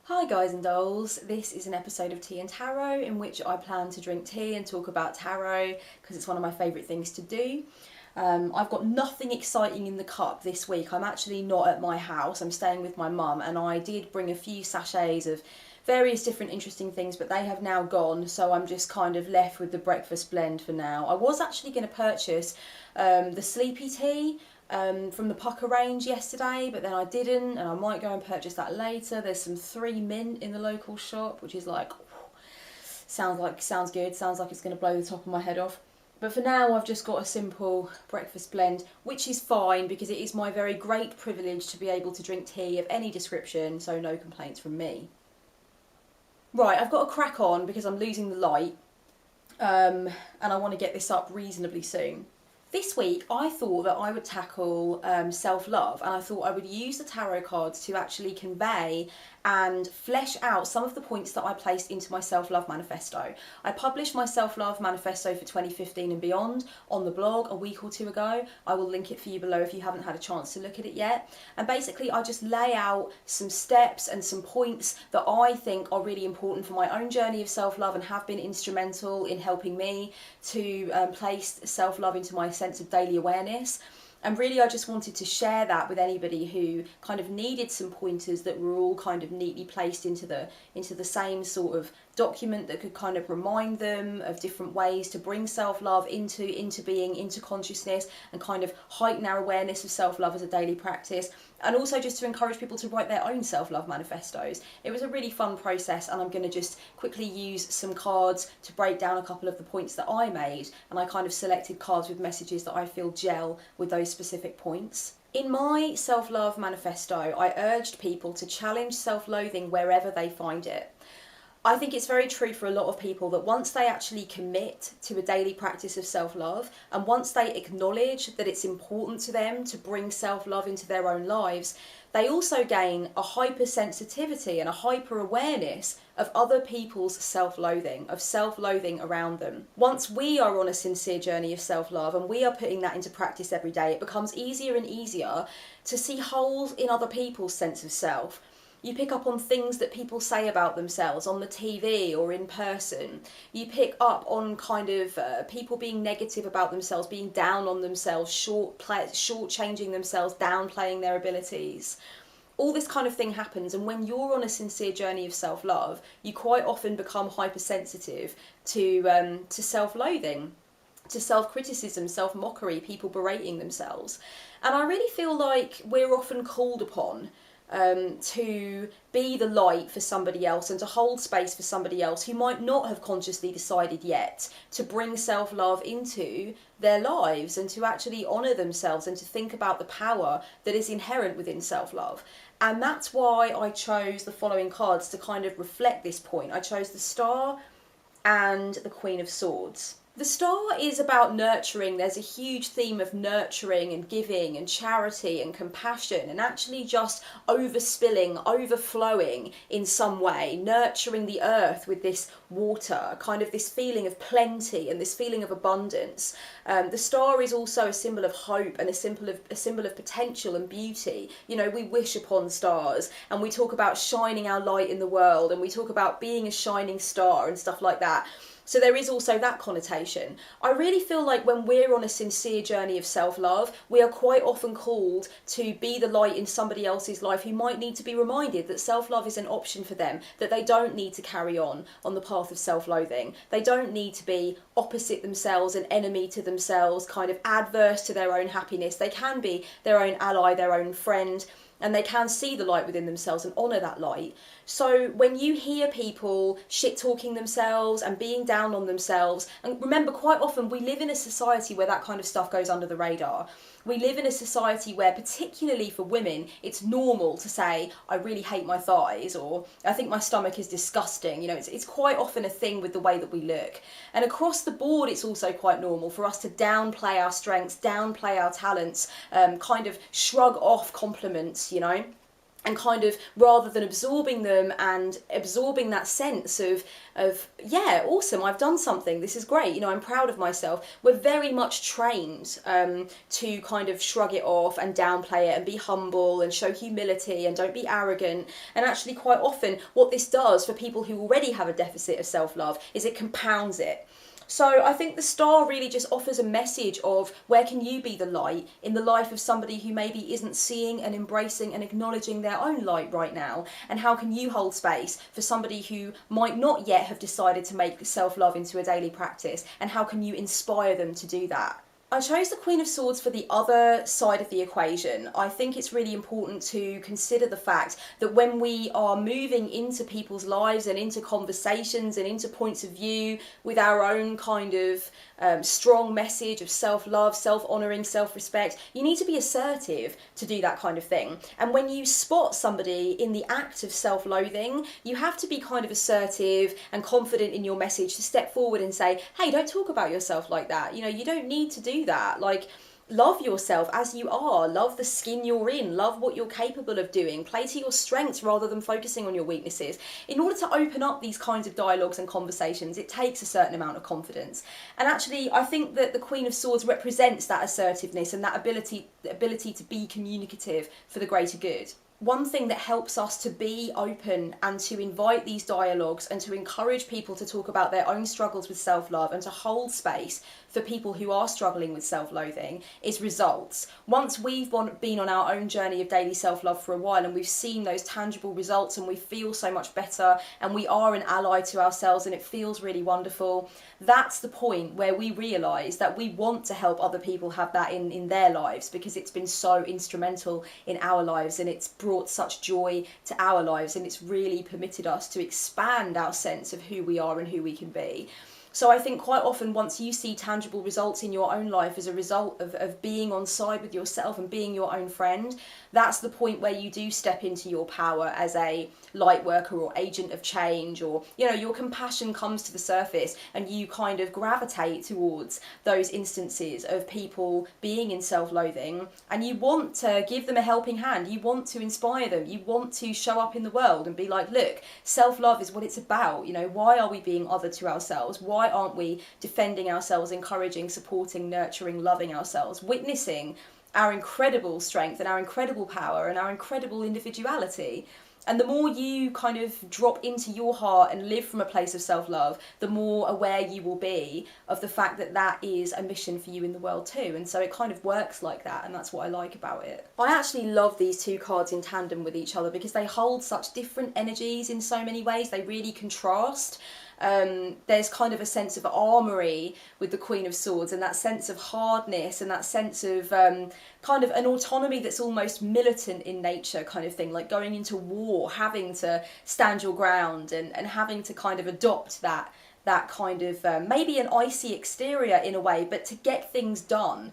Hi guys and dolls, this is an episode of Tea and Tarot in which I plan to drink tea and talk about tarot because it's one of my favourite things to do. I've got nothing exciting in the cup this week. I'm actually not at my house, I'm staying with my mum, and I did bring a few sachets of various different interesting things, but they have now gone, so I'm just kind of left with the breakfast blend for now. I was actually going to purchase the sleepy tea from the Pucker range yesterday, but then I didn't, and I might go and purchase that later. There's some 3 mint in the local shop, which is like, sounds good, sounds like it's going to blow the top of my head off. But for now I've just got a simple breakfast blend, which is fine because it is my very great privilege to be able to drink tea of any description, so no complaints from me. Right, I've got to crack on because I'm losing the light, and I want to get this up reasonably soon. This week I thought that I would tackle self-love, and I thought I would use the tarot cards to actually convey and flesh out some of the points that I placed into my self-love manifesto. I published my self-love manifesto for 2015 and beyond on the blog a week or two ago. I will link it for you below if you haven't had a chance to look at it yet. And basically I just lay out some steps and some points that I think are really important for my own journey of self-love and have been instrumental in helping me to place self-love into my sense of daily awareness. And really I just wanted to share that with anybody who kind of needed some pointers that were all kind of neatly placed into the same sort of document that could kind of remind them of different ways to bring self-love into being, into consciousness, and kind of heighten our awareness of self-love as a daily practice, and also just to encourage people to write their own self-love manifestos. It was a really fun process, and I'm going to just quickly use some cards to break down a couple of the points that I made, and I kind of selected cards with messages that I feel gel with those specific points. In my self-love manifesto, I urged people to challenge self-loathing wherever they find it. I think it's very true for a lot of people that once they actually commit to a daily practice of self-love, and once they acknowledge that it's important to them to bring self-love into their own lives, they also gain a hypersensitivity and a hyper-awareness of other people's self-loathing, of self-loathing around them. Once we are on a sincere journey of self-love and we are putting that into practice every day, it becomes easier and easier to see holes in other people's sense of self. You pick up on things that people say about themselves on the TV or in person. You pick up on kind of people being negative about themselves, being down on themselves, shortchanging themselves, downplaying their abilities. All this kind of thing happens, and when you're on a sincere journey of self-love, you quite often become hypersensitive to self-loathing, to self-criticism, self-mockery, people berating themselves. And I really feel like we're often called upon to be the light for somebody else and to hold space for somebody else who might not have consciously decided yet to bring self-love into their lives and to actually honour themselves and to think about the power that is inherent within self-love. And that's why I chose the following cards to kind of reflect this point. I chose the Star and the Queen of Swords. The Star is about nurturing. There's a huge theme of nurturing and giving and charity and compassion and actually just overspilling, overflowing in some way, nurturing the earth with this water, kind of this feeling of plenty and this feeling of abundance. The Star is also a symbol of hope and a symbol of potential and beauty. You know, we wish upon stars and we talk about shining our light in the world and we talk about being a shining star and stuff like that. So there is also that connotation. I really feel like when we're on a sincere journey of self-love, we are quite often called to be the light in somebody else's life who might need to be reminded that self-love is an option for them, that they don't need to carry on the path of self-loathing. They don't need to be opposite themselves, an enemy to themselves, kind of adverse to their own happiness. They can be their own ally, their own friend, and they can see the light within themselves and honour that light. So when you hear people shit-talking themselves and being down on themselves, and remember, quite often we live in a society where that kind of stuff goes under the radar. We live in a society where, particularly for women, it's normal to say, I really hate my thighs, or I think my stomach is disgusting. You know, it's quite often a thing with the way that we look. And across the board, it's also quite normal for us to downplay our strengths, downplay our talents, kind of shrug off compliments, you know. And kind of, rather than absorbing them and absorbing that sense of yeah, awesome, I've done something, this is great, you know, I'm proud of myself, we're very much trained to kind of shrug it off and downplay it and be humble and show humility and don't be arrogant. And actually quite often what this does for people who already have a deficit of self-love is it compounds it. So I think the star really just offers a message of where can you be the light in the life of somebody who maybe isn't seeing and embracing and acknowledging their own light right now, and how can you hold space for somebody who might not yet have decided to make self-love into a daily practice, and how can you inspire them to do that. I chose the Queen of Swords for the other side of the equation. I think it's really important to consider the fact that when we are moving into people's lives and into conversations and into points of view with our own kind of strong message of self-love, self-honouring, self-respect, you need to be assertive to do that kind of thing. And when you spot somebody in the act of self-loathing, you have to be kind of assertive and confident in your message to step forward and say, hey, don't talk about yourself like that. You know, you don't need to do that. Like, love yourself as you are, love the skin you're in, love what you're capable of doing, play to your strengths rather than focusing on your weaknesses. In order to open up these kinds of dialogues and conversations, it takes a certain amount of confidence. And actually, I think that the Queen of Swords represents that assertiveness and that ability to be communicative for the greater good. One thing that helps us to be open and to invite these dialogues and to encourage people to talk about their own struggles with self-love and to hold space for people who are struggling with self-loathing is results. Once we've been on our own journey of daily self-love for a while and we've seen those tangible results and we feel so much better and we are an ally to ourselves and it feels really wonderful, that's the point where we realise that we want to help other people have that in their lives, because it's been so instrumental in our lives and it's brought such joy to our lives, and it's really permitted us to expand our sense of who we are and who we can be. So I think quite often once you see tangible results in your own life as a result of being on side with yourself and being your own friend, that's the point where you do step into your power as a light worker or agent of change, or, you know, your compassion comes to the surface and you kind of gravitate towards those instances of people being in self-loathing, and you want to give them a helping hand, you want to inspire them, you want to show up in the world and be like, look, self-love is what it's about, you know, why are we being other to ourselves? Why aren't we defending ourselves, encouraging, supporting, nurturing, loving ourselves, witnessing our incredible strength and our incredible power and our incredible individuality? And the more you kind of drop into your heart and live from a place of self-love, the more aware you will be of the fact that that is a mission for you in the world too. And so it kind of works like that, and that's what I like about it. I actually love these two cards in tandem with each other because they hold such different energies in so many ways. They really contrast. There's kind of a sense of armoury with the Queen of Swords, and that sense of hardness and that sense of kind of an autonomy that's almost militant in nature kind of thing, like going into war, having to stand your ground and having to kind of adopt that kind of maybe an icy exterior in a way, but to get things done.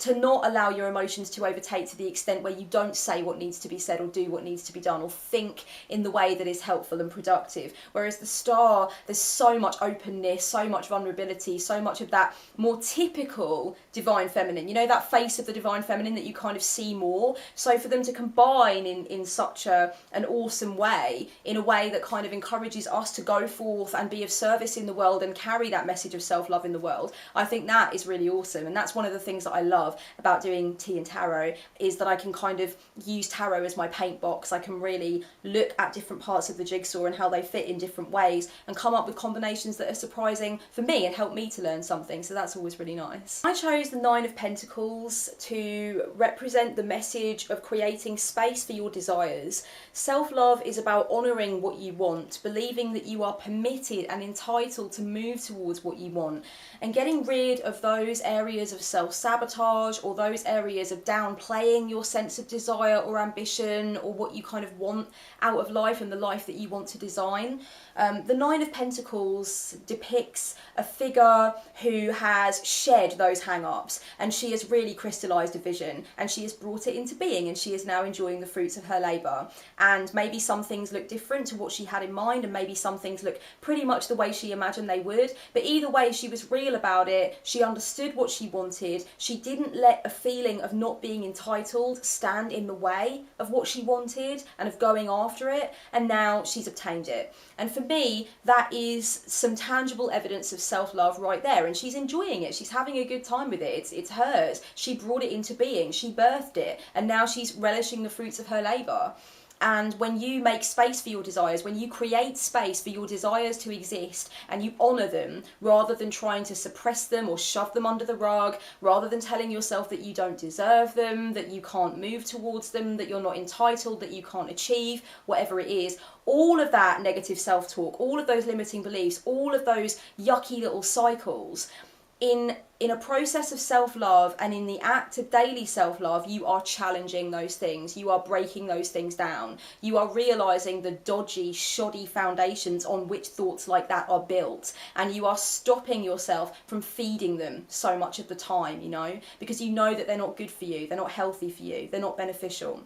To not allow your emotions to overtake to the extent where you don't say what needs to be said or do what needs to be done or think in the way that is helpful and productive. Whereas the star, there's so much openness, so much vulnerability, so much of that more typical divine feminine, you know, that face of the divine feminine that you kind of see more. So for them to combine in such an awesome way, in a way that kind of encourages us to go forth and be of service in the world and carry that message of self-love in the world, I think that is really awesome. And that's one of the things that I love about doing tea and tarot, is that I can kind of use tarot as my paint box. I can really look at different parts of the jigsaw and how they fit in different ways and come up with combinations that are surprising for me and help me to learn something. So that's always really nice. I chose the Nine of Pentacles to represent the message of creating space for your desires. Self-love is about honouring what you want, believing that you are permitted and entitled to move towards what you want, and getting rid of those areas of self-sabotage or those areas of downplaying your sense of desire or ambition or what you kind of want out of life and the life that you want to design. The Nine of Pentacles depicts a figure who has shed those hang-ups, and she has really crystallised a vision and she has brought it into being, and she is now enjoying the fruits of her labour. And maybe some things look different to what she had in mind, and maybe some things look pretty much the way she imagined they would, but either way she was real about it. She understood what she wanted. She didn't didn't let a feeling of not being entitled stand in the way of what she wanted and of going after it, and now she's obtained it. And for me, that is some tangible evidence of self-love right there, and she's enjoying it. She's having a good time with it. It's hers. She brought it into being. She birthed it, and now she's relishing the fruits of her labour. And when you make space for your desires, when you create space for your desires to exist and you honour them rather than trying to suppress them or shove them under the rug, rather than telling yourself that you don't deserve them, that you can't move towards them, that you're not entitled, that you can't achieve, whatever it is, all of that negative self-talk, all of those limiting beliefs, all of those yucky little cycles, in a process of self-love and in the act of daily self-love, you are challenging those things. You are breaking those things down. You are realising the dodgy, shoddy foundations on which thoughts like that are built. And you are stopping yourself from feeding them so much of the time, you know, because you know that they're not good for you. They're not healthy for you. They're not beneficial.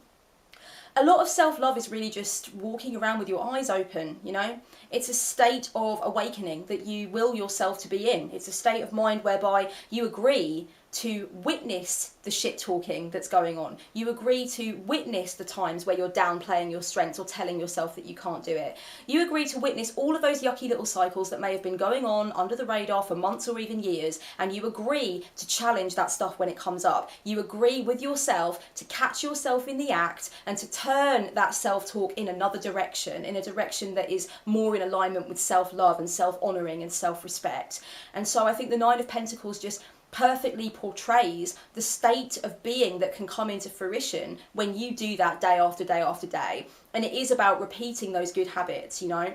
A lot of self-love is really just walking around with your eyes open, you know? It's a state of awakening that you will yourself to be in. It's a state of mind whereby you agree to witness the shit talking that's going on. You agree to witness the times where you're downplaying your strengths or telling yourself that you can't do it. You agree to witness all of those yucky little cycles that may have been going on under the radar for months or even years, and you agree to challenge that stuff when it comes up. You agree with yourself to catch yourself in the act and to turn that self-talk in another direction, in a direction that is more in alignment with self-love and self-honouring and self-respect. And so I think the Nine of Pentacles just perfectly portrays the state of being that can come into fruition when you do that day after day after day. And it is about repeating those good habits, you know.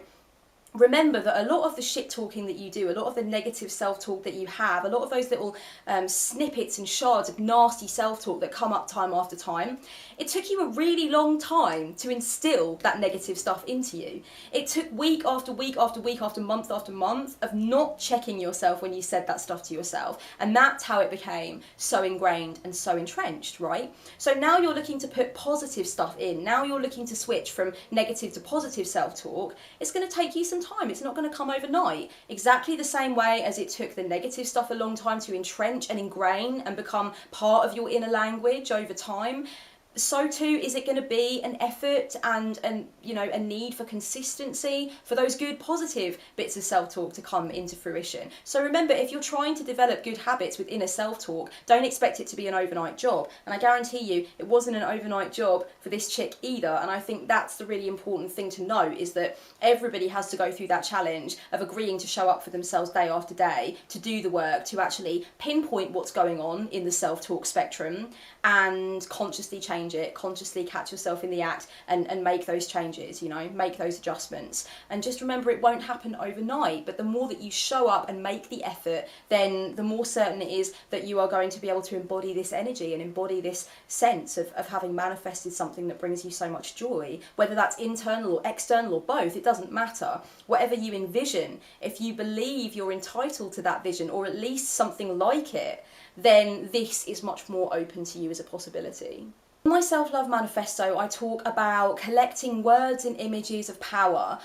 Remember that a lot of the shit talking that you do, a lot of the negative self-talk that you have, a lot of those little snippets and shards of nasty self-talk that come up time after time, it took you a really long time to instill that negative stuff into you. It took week after week after week after month of not checking yourself when you said that stuff to yourself. And that's how it became so ingrained and so entrenched, right? So now you're looking to put positive stuff in. Now you're looking to switch from negative to positive self-talk. It's going to take you some time. It's not going to come overnight. Exactly the same way as it took the negative stuff a long time to entrench and ingrain and become part of your inner language over time, so too is it going to be an effort and you know, a need for consistency for those good positive bits of self-talk to come into fruition. So remember, if you're trying to develop good habits with inner self-talk, don't expect it to be an overnight job. And I guarantee you it wasn't an overnight job for this chick either. And I think that's the really important thing to know, is that everybody has to go through that challenge of agreeing to show up for themselves day after day, to do the work, to actually pinpoint what's going on in the self-talk spectrum and consciously change it, consciously catch yourself in the act and make those changes, you know, make those adjustments. And just remember, it won't happen overnight, but the more that you show up and make the effort, then the more certain it is that you are going to be able to embody this energy and embody this sense of having manifested something that brings you so much joy, whether that's internal or external or both, it doesn't matter. Whatever you envision, if you believe you're entitled to that vision, or at least something like it, then this is much more open to you as a possibility. In my self-love manifesto, I talk about collecting words and images of power.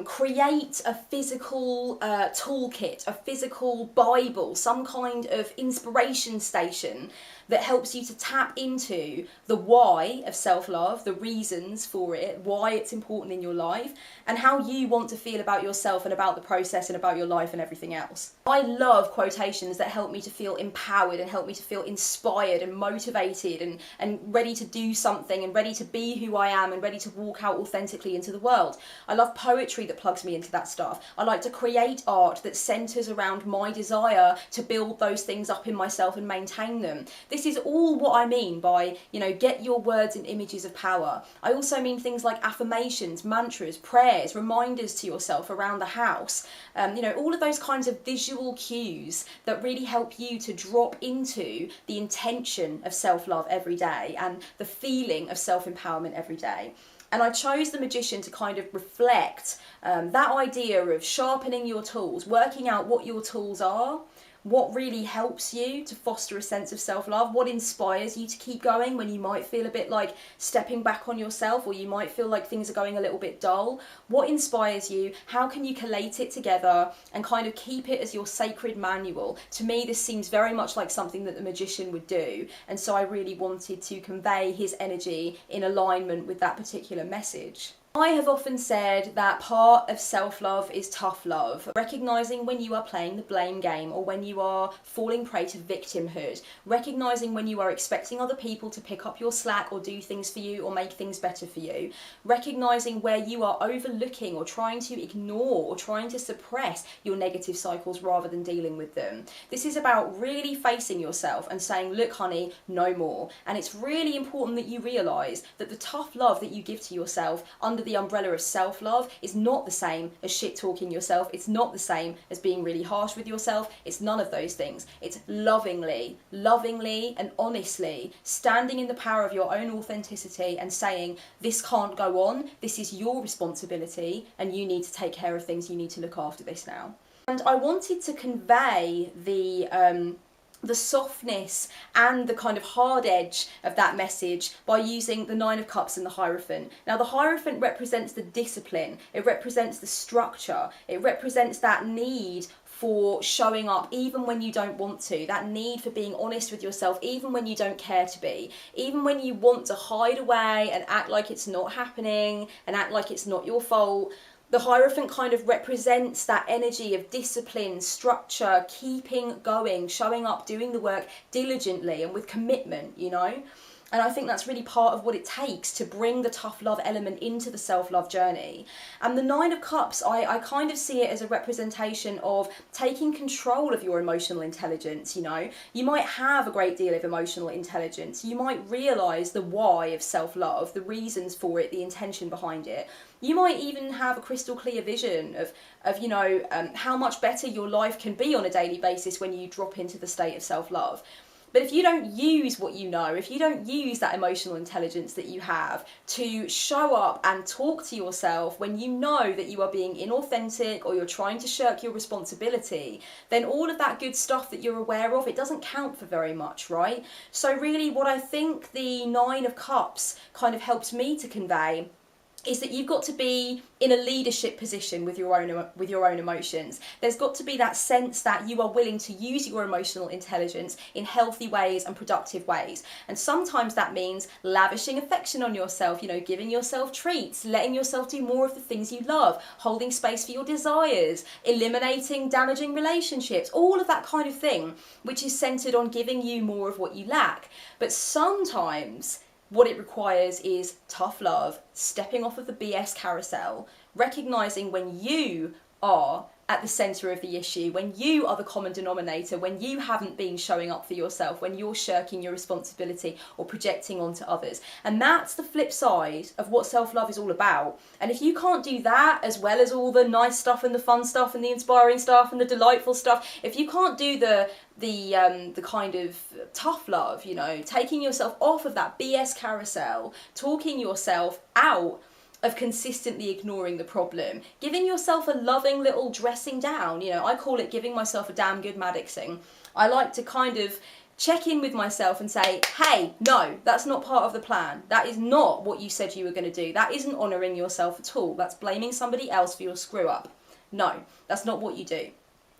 Create a physical toolkit, a physical Bible, some kind of inspiration station that helps you to tap into the why of self-love, the reasons for it, why it's important in your life, and how you want to feel about yourself and about the process and about your life and everything else. I love quotations that help me to feel empowered and help me to feel inspired and motivated and ready to do something and ready to be who I am and ready to walk out authentically into the world. I love poetry that plugs me into that stuff. I like to create art that centres around my desire to build those things up in myself and maintain them. This is all what I mean by, you know, get your words and images of power. I also mean things like affirmations, mantras, prayers, reminders to yourself around the house. You know, all of those kinds of visual cues that really help you to drop into the intention of self-love every day and the feeling of self-empowerment every day. And I chose the Magician to kind of reflect that idea of sharpening your tools, working out what your tools are, what really helps you to foster a sense of self-love, what inspires you to keep going when you might feel a bit like stepping back on yourself, or you might feel like things are going a little bit dull. What inspires you? How can you collate it together and kind of keep it as your sacred manual? To me, this seems very much like something that the magician would do, and so I really wanted to convey his energy in alignment with that particular message. I have often said that part of self-love is tough love, recognising when you are playing the blame game or when you are falling prey to victimhood, recognising when you are expecting other people to pick up your slack or do things for you or make things better for you, recognising where you are overlooking or trying to ignore or trying to suppress your negative cycles rather than dealing with them. This is about really facing yourself and saying, look honey, no more. And it's really important that you realise that the tough love that you give to yourself under the umbrella of self-love is not the same as shit-talking yourself. It's not the same as being really harsh with yourself. It's none of those things. It's lovingly and honestly standing in the power of your own authenticity and saying, this can't go on, this is your responsibility, and you need to take care of things, you need to look after this now. And I wanted to convey the softness and the kind of hard edge of that message by using the Nine of Cups and the Hierophant. Now the Hierophant represents the discipline, it represents the structure, it represents that need for showing up even when you don't want to, that need for being honest with yourself even when you don't care to be, even when you want to hide away and act like it's not happening and act like it's not your fault. The Hierophant kind of represents that energy of discipline, structure, keeping going, showing up, doing the work diligently and with commitment, you know? And I think that's really part of what it takes to bring the tough love element into the self-love journey. And the Nine of Cups, I kind of see it as a representation of taking control of your emotional intelligence, you know. You might have a great deal of emotional intelligence. You might realise the why of self-love, the reasons for it, the intention behind it. You might even have a crystal clear vision of you know, how much better your life can be on a daily basis when you drop into the state of self-love. But if you don't use what you know, if you don't use that emotional intelligence that you have to show up and talk to yourself when you know that you are being inauthentic or you're trying to shirk your responsibility, then all of that good stuff that you're aware of, it doesn't count for very much, right? So really what I think the Nine of Cups kind of helps me to convey is that you've got to be in a leadership position with your own emotions. There's got to be that sense that you are willing to use your emotional intelligence in healthy ways and productive ways. And sometimes that means lavishing affection on yourself, you know, giving yourself treats, letting yourself do more of the things you love, holding space for your desires, eliminating damaging relationships, all of that kind of thing, which is centered on giving you more of what you lack. But sometimes what it requires is tough love, stepping off of the BS carousel, recognising when you are at the centre of the issue, when you are the common denominator, when you haven't been showing up for yourself, when you're shirking your responsibility or projecting onto others. And that's the flip side of what self-love is all about. And if you can't do that, as well as all the nice stuff and the fun stuff and the inspiring stuff and the delightful stuff, if you can't do the kind of tough love, you know, taking yourself off of that BS carousel, talking yourself out of consistently ignoring the problem, giving yourself a loving little dressing down, you know, I call it giving myself a damn good Maddoxing. I like to kind of check in with myself and say, hey, no, that's not part of the plan. That is not what you said you were going to do. That isn't honouring yourself at all. That's blaming somebody else for your screw up. No, that's not what you do.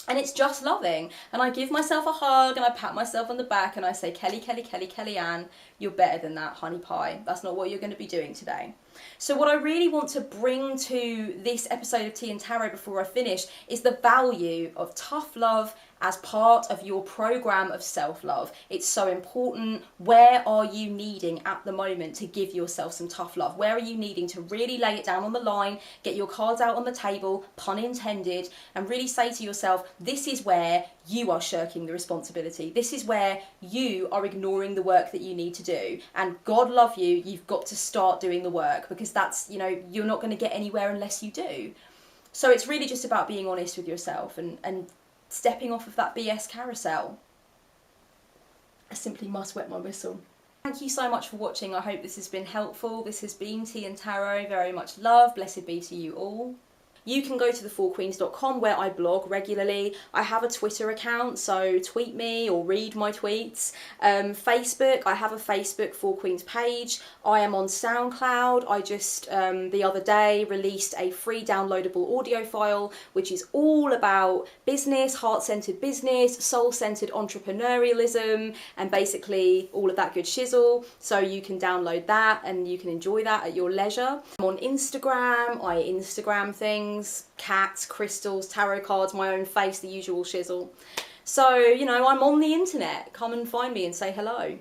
And it's just loving. And I give myself a hug and I pat myself on the back and I say, Kellyanne, you're better than that, honey pie. That's not what you're going to be doing today. So what I really want to bring to this episode of Tea and Tarot before I finish is the value of tough love as part of your program of self-love. It's so important. Where are you needing at the moment to give yourself some tough love? Where are you needing to really lay it down on the line, get your cards out on the table, pun intended, and really say to yourself, this is where you are shirking the responsibility. This is where you are ignoring the work that you need to do. And God love you, you've got to start doing the work, because that's, you know, you're not going to get anywhere unless you do. So it's really just about being honest with yourself and stepping off of that BS carousel. I simply must wet my whistle. Thank you so much for watching. I hope this has been helpful. This has been Tea and Tarot. Very much love. Blessed be to you all. you can go to thefourqueens.com where I blog regularly. I have a Twitter account, so tweet me or read my tweets. Facebook, I have a Facebook Four Queens page. I am on SoundCloud. I just the other day released a free downloadable audio file which is all about business, heart-centered business, soul-centered entrepreneurialism, and basically all of that good shizzle. So you can download that and you can enjoy that at your leisure. I'm on Instagram. I Instagram things, cats, crystals, tarot cards, my own face, the usual shizzle. So, you know, I'm on the internet. Come and find me and say hello.